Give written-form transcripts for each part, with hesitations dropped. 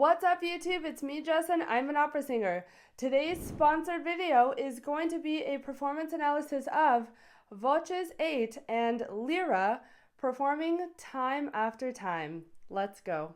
What's up YouTube? It's me, Jess, and I'm an opera singer. Today's sponsored video is going to be a performance analysis of VOCES8 and Lyyra performing Time After Time. Let's go.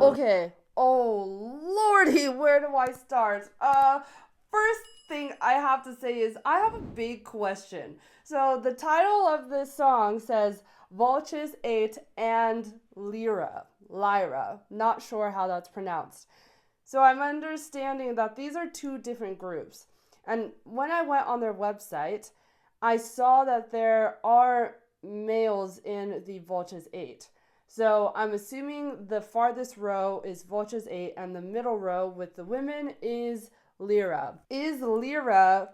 Okay. Oh, lordy, where do I start? First thing I have to say is I have a big question. So the title of this song says VOCES8 and Lyyra. Not sure how that's pronounced. So I'm understanding that these are two different groups. And when I went on their website, I saw that there are males in the VOCES8. So I'm assuming the farthest row is VOCES8 and the middle row with the women is Lyyra. Is Lyyra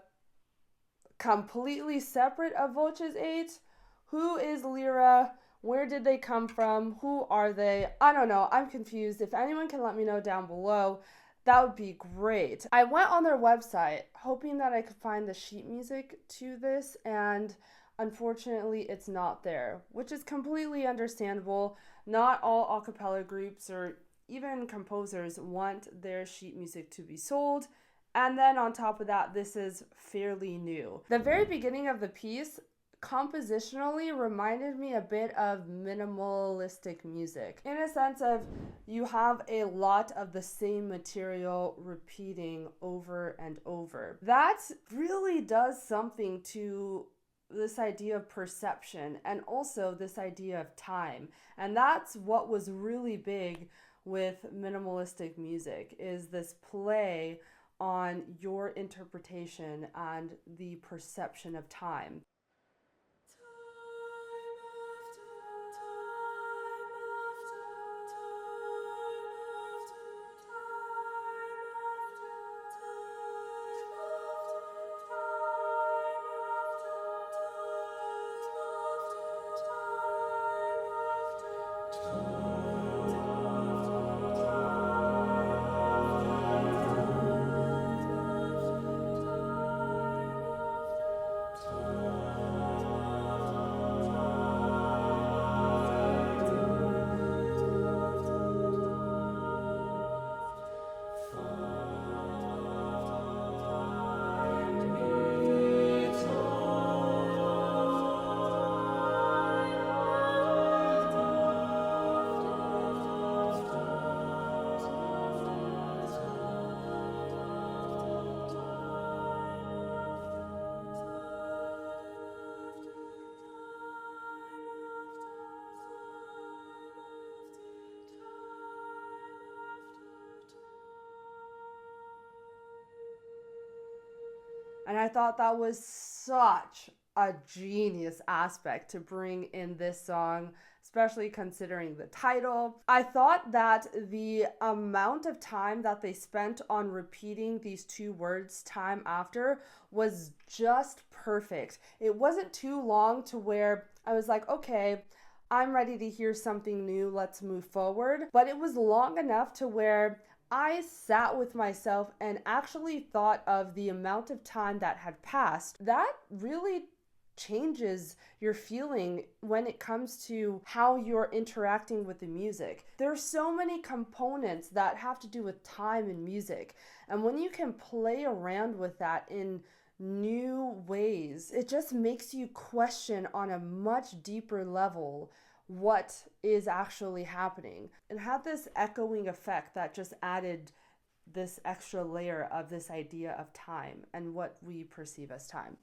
completely separate of VOCES8? Who is Lyyra? Where did they come from? Who are they? I don't know. I'm confused. If anyone can let me know down below, that would be great. I went on their website hoping that I could find the sheet music to this, and unfortunately it's not there, which is completely understandable. Not all acapella groups or even composers want their sheet music to be sold. And then on top of that, this is fairly new. The very beginning of the piece compositionally reminded me a bit of minimalistic music, in a sense of you have a lot of the same material repeating over and over. That really does something to this idea of perception and also this idea of time. And that's what was really big with minimalistic music, is this play on your interpretation and the perception of time. And I thought that was such a genius aspect to bring in this song, especially considering the title. I thought that the amount of time that they spent on repeating these two words time after was just perfect. It wasn't too long to where I was like, okay, I'm ready to hear something new, let's move forward. But it was long enough to where I sat with myself and actually thought of the amount of time that had passed. That really changes your feeling when it comes to how you're interacting with the music. There are so many components that have to do with time in music. And when you can play around with that in new ways, it just makes you question on a much deeper level what is actually happening. It had this echoing effect that just added this extra layer of this idea of time and what we perceive as time.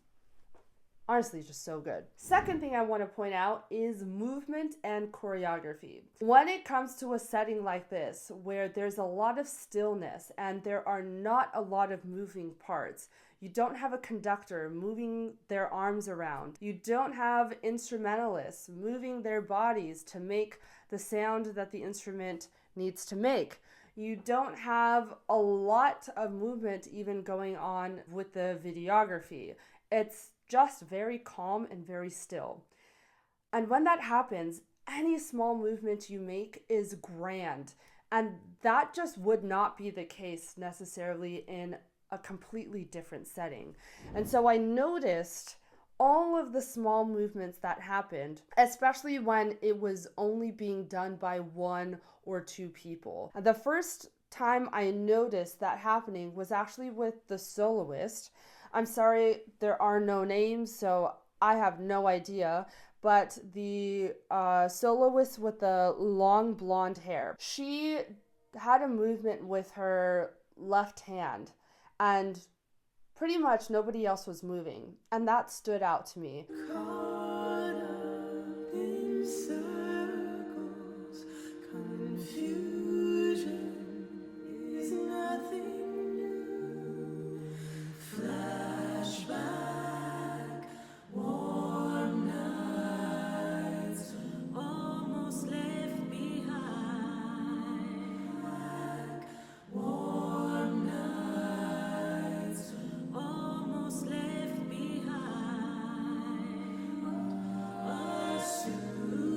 Honestly, just so good. Second thing I want to point out is movement and choreography. When it comes to a setting like this, where there's a lot of stillness and there are not a lot of moving parts, you don't have a conductor moving their arms around. You don't have instrumentalists moving their bodies to make the sound that the instrument needs to make. You don't have a lot of movement even going on with the videography. It's just very calm and very still. And when that happens, any small movement you make is grand. And that just would not be the case necessarily in a completely different setting. And so I noticed all of the small movements that happened, especially when it was only being done by one or two people. The first time I noticed that happening was actually with the soloist. I'm sorry, there are no names, so I have no idea. But the soloist with the long blonde hair, she had a movement with her left hand, and pretty much nobody else was moving, and that stood out to me. Caught up in circles, confusion is nothing new. Flashback, warm nights, almost left behind. Warm nights, almost left behind. A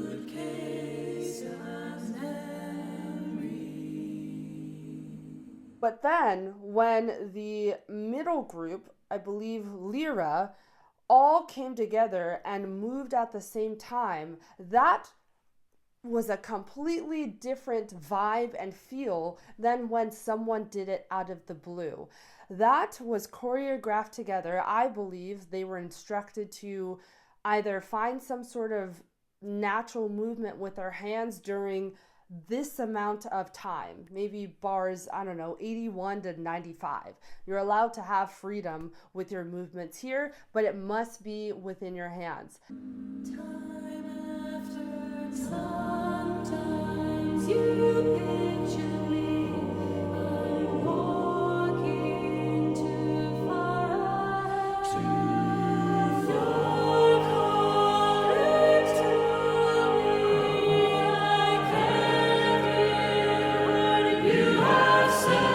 suitcase of memory. But then when the middle group, I believe Lyyra, all came together and moved at the same time, that was a completely different vibe and feel than when someone did it out of the blue. That was choreographed together. I believe they were instructed to either find some sort of natural movement with their hands during this amount of time, maybe bars, I don't know, 81 to 95. You're allowed to have freedom with your movements here, but it must be within your hands. Time after sometimes you picture me, I'm walking too far away. You're calling to me, I can't hear what you have said.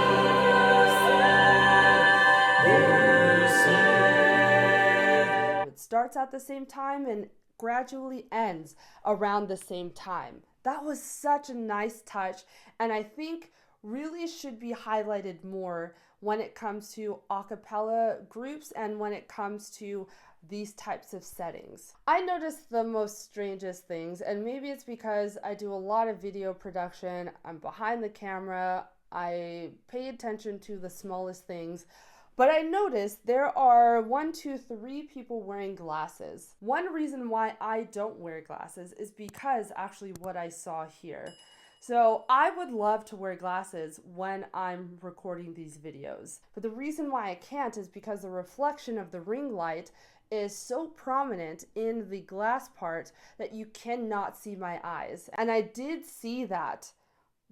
It starts at the same time and gradually ends around the same time. That was such a nice touch, and I think really should be highlighted more when it comes to a cappella groups and when it comes to these types of settings. I noticed the most strangest things, and maybe it's because I do a lot of video production, I'm behind the camera, I pay attention to the smallest things. But I noticed there are 3 people wearing glasses. One reason why I don't wear glasses is because actually what I saw here. So I would love to wear glasses when I'm recording these videos. But the reason why I can't is because the reflection of the ring light is so prominent in the glass part that you cannot see my eyes. And I did see that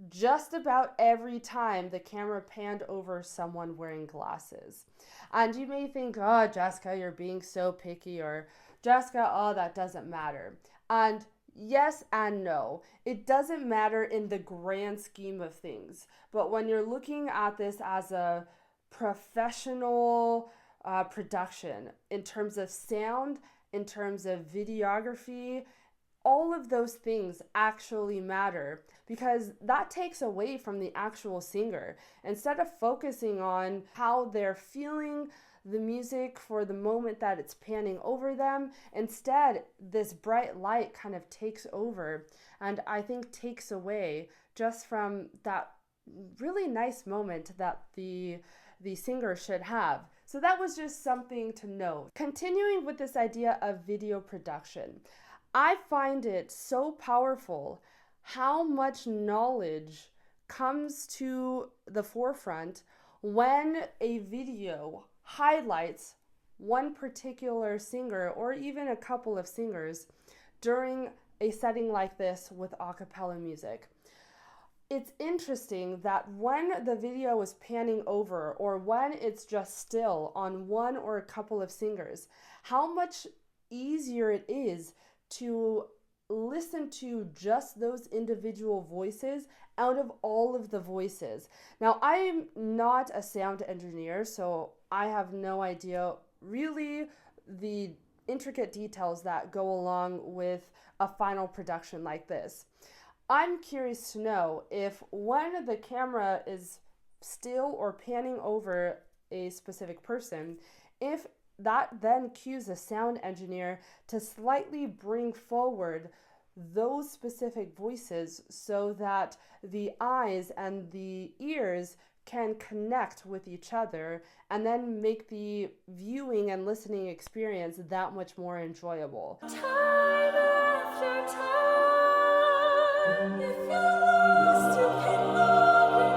just about every time the camera panned over someone wearing glasses. And you may think, oh, Jessica, you're being so picky, or Jessica, oh, that doesn't matter. And yes and no. It doesn't matter in the grand scheme of things. But when you're looking at this as a professional production, in terms of sound, in terms of videography, all of those things actually matter, because that takes away from the actual singer. Instead of focusing on how they're feeling the music for the moment that it's panning over them, instead this bright light kind of takes over, and I think takes away just from that really nice moment that the singer should have. So that was just something to note. Continuing with this idea of video production, I find it so powerful how much knowledge comes to the forefront when a video highlights one particular singer or even a couple of singers during a setting like this with a cappella music. It's interesting that when the video is panning over or when it's just still on one or a couple of singers, how much easier it is to listen to just those individual voices out of all of the voices. Now, I'm not a sound engineer, so I have no idea really the intricate details that go along with a final production like this. I'm curious to know if when the camera is still or panning over a specific person, if that then cues a sound engineer to slightly bring forward those specific voices so that the eyes and the ears can connect with each other and then make the viewing and listening experience that much more enjoyable. Time after time, if you're lost, you can look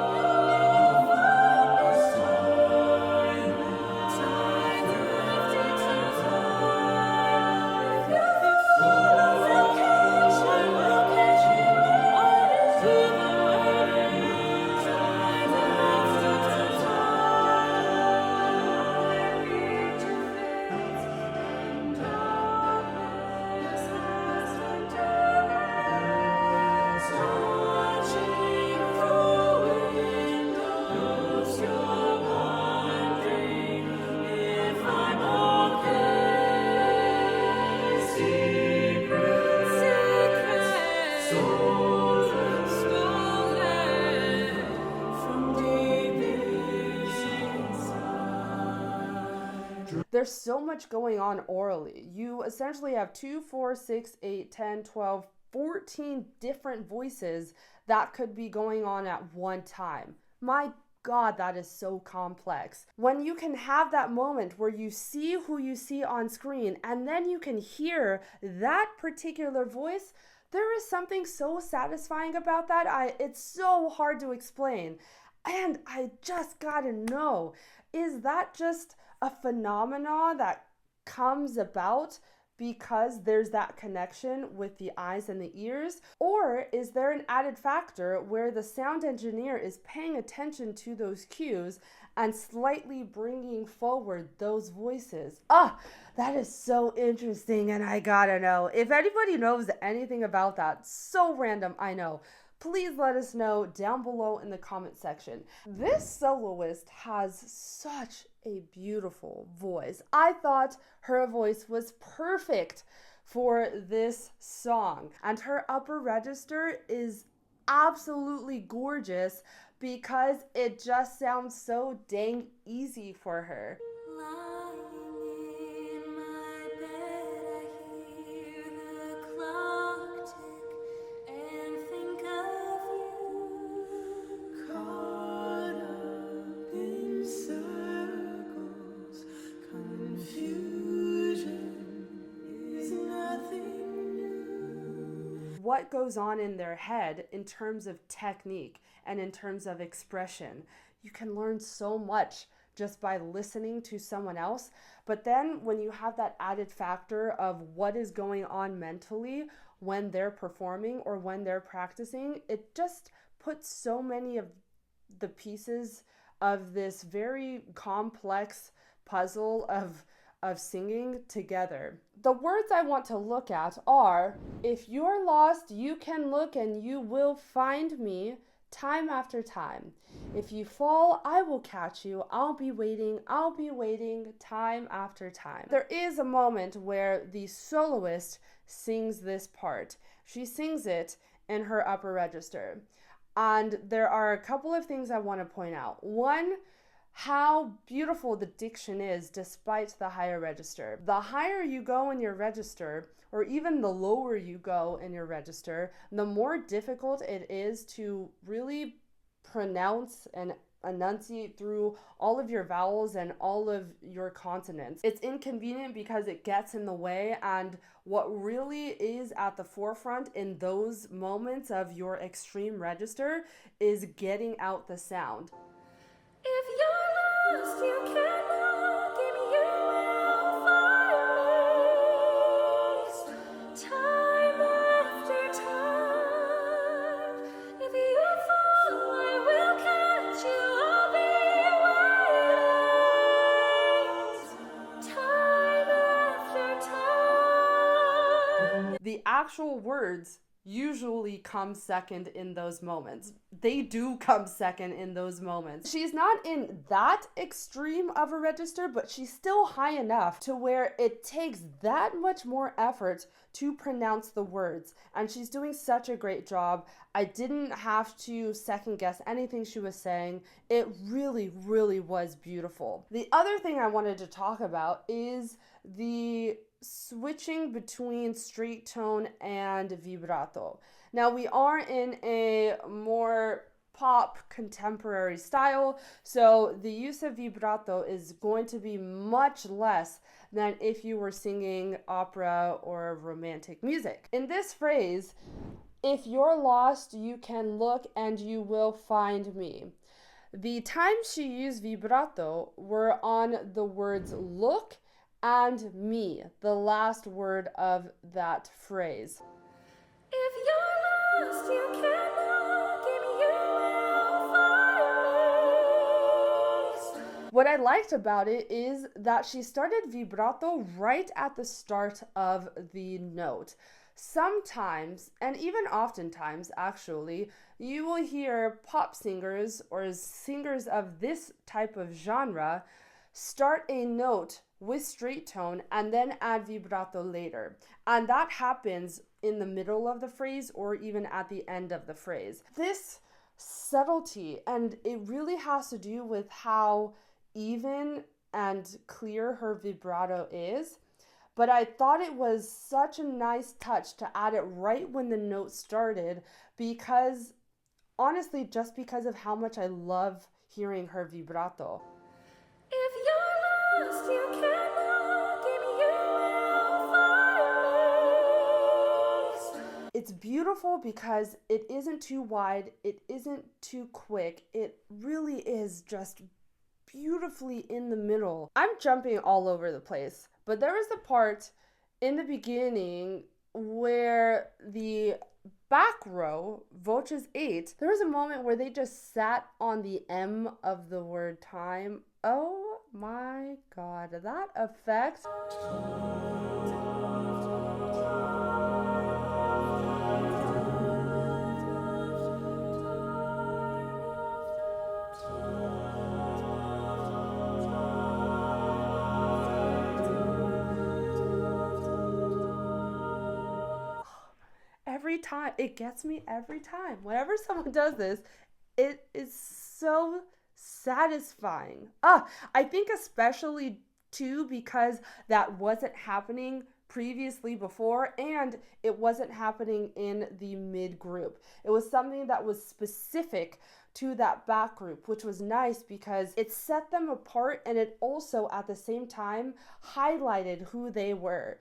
there's so much going on orally. You essentially have 2, 4, 6, 8, 10, 12, 14 different voices that could be going on at one time. My God, that is so complex. When you can have that moment where you see who you see on screen and then you can hear that particular voice, there is something so satisfying about that. It's so hard to explain. And I just gotta know, is that just a phenomena that comes about because there's that connection with the eyes and the ears? Or is there an added factor where the sound engineer is paying attention to those cues and slightly bringing forward those voices? That is so interesting, and I gotta know. If anybody knows anything about that, so random, I know, please let us know down below in the comment section. This soloist has such a beautiful voice. I thought her voice was perfect for this song, and her upper register is absolutely gorgeous because it just sounds so dang easy for her. Lying in my bed, I hear the clock tick and think of you. Caught up in circles, confusion is nothing new. What goes on in their head in terms of technique and in terms of expression. You can learn so much just by listening to someone else. But then when you have that added factor of what is going on mentally when they're performing or when they're practicing, it just puts so many of the pieces of this very complex puzzle of singing together. The words I want to look at are, if you're lost, you can look and you will find me time after time. If you fall, I will catch you. I'll be waiting time after time. There is a moment where the soloist sings this part. She sings it in her upper register. And there are a couple of things I want to point out. One, how beautiful the diction is despite the higher register. The higher you go in your register, or even the lower you go in your register, the more difficult it is to really pronounce and enunciate through all of your vowels and all of your consonants. It's inconvenient because it gets in the way, and what really is at the forefront in those moments of your extreme register is getting out the sound. If you're lost, you can look and you will find me. Time after time. If you fall, I will catch you. I'll be waiting. Time after time. The actual words usually come second in those moments. They do come second in those moments. She's not in that extreme of a register, but she's still high enough to where it takes that much more effort to pronounce the words. And she's doing such a great job. I didn't have to second guess anything she was saying. It really, really was beautiful. The other thing I wanted to talk about is the switching between straight tone and vibrato. Now we are in a more pop contemporary style, so the use of vibrato is going to be much less than if you were singing opera or romantic music. In this phrase, if you're lost, you can look and you will find me. The times she used vibrato were on the words look and me, the last word of that phrase. If you're lost, you can look and you will find me. What I liked about it is that she started vibrato right at the start of the note. Sometimes, and even oftentimes actually, you will hear pop singers or singers of this type of genre start a note with straight tone and then add vibrato later. And that happens in the middle of the phrase or even at the end of the phrase. This subtlety, and it really has to do with how even and clear her vibrato is. But I thought it was such a nice touch to add it right when the note started because, honestly, just because of how much I love hearing her vibrato. If you're lost, you cannot give me you will find me. It's beautiful because it isn't too wide, it isn't too quick, it really is just beautifully in the middle. I'm jumping all over the place, but there was a part in the beginning where the back row, VOCES8, there was a moment where they just sat on the M of the word time. Oh my god, that effect. Every time, it gets me every time. Whenever someone does this, it is so satisfying. I think especially too because that wasn't happening previously before, and it wasn't happening in the mid group. It was something that was specific to that back group, which was nice because it set them apart, and it also at the same time highlighted who they were.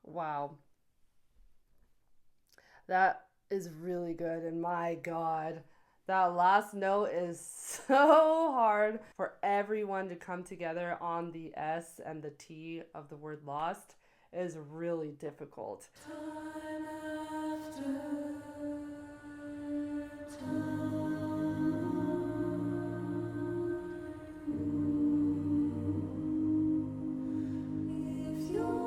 Wow. That is really good, and my god, that last note is so hard for everyone to come together on the S and the T of the word lost. It is really difficult. Time after time. If you're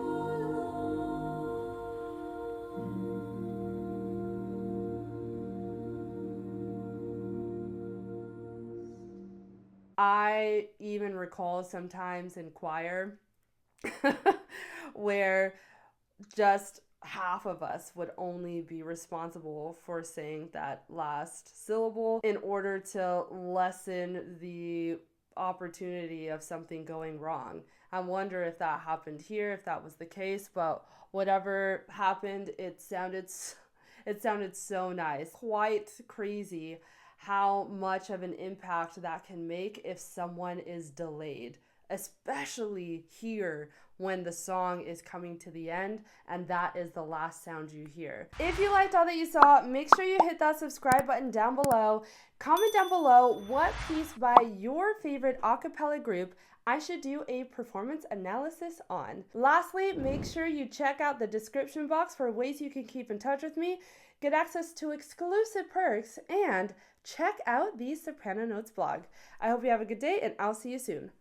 I even recall sometimes in choir where just half of us would only be responsible for saying that last syllable in order to lessen the opportunity of something going wrong. I wonder if that happened here, if that was the case, but whatever happened, it sounded so nice. Quite crazy how much of an impact that can make if someone is delayed, especially here when the song is coming to the end and that is the last sound you hear. If you liked all that you saw, make sure you hit that subscribe button down below. Comment down below what piece by your favorite a cappella group I should do a performance analysis on. Lastly, make sure you check out the description box for ways you can keep in touch with me, get access to exclusive perks, and check out the Soprano Notes blog. I hope you have a good day, and I'll see you soon.